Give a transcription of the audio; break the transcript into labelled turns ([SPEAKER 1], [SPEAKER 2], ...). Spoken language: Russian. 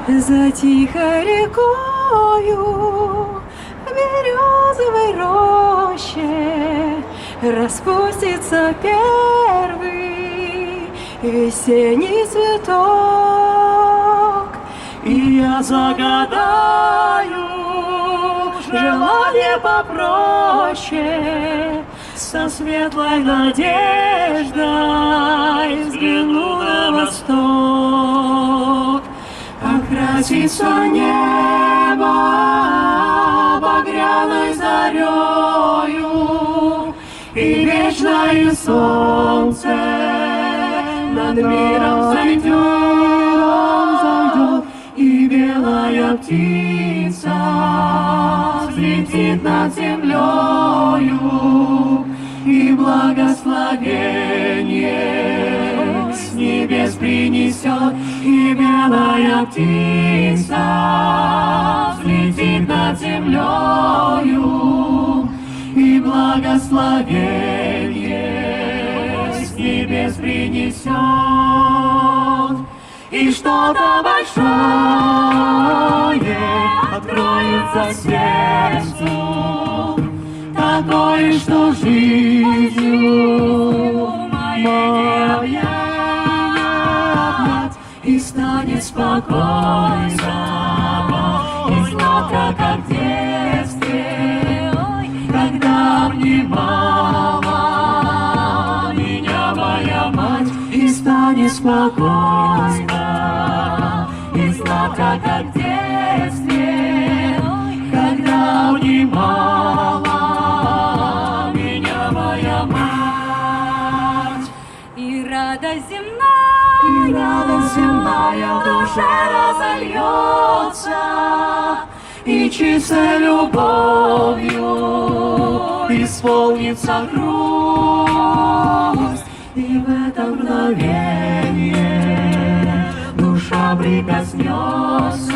[SPEAKER 1] За тихой рекою в березовой роще распустится первый весенний цветок. И я загадаю желание попроще, со светлой надеждой взгляну на восток. Окрасится небо багряной зарею, и вечное солнце над миром зайдет, и белая птица взлетит над землею, и благословение с небес принесет, и белая птица взлетит над землею, и благословение с небес принесет, и что-то большое откроется сердцу, такое, что жизнью моей обнять, и станет спокойно, и сладко, как в детстве, когда обнимала меня моя мать, и станет спокойно, и сладко, как в детстве, когда обнимала меня моя мать.
[SPEAKER 2] И радость земная в душе разольется,
[SPEAKER 1] и чистой любовью исполнится грусть, и в это мгновение душа прикоснется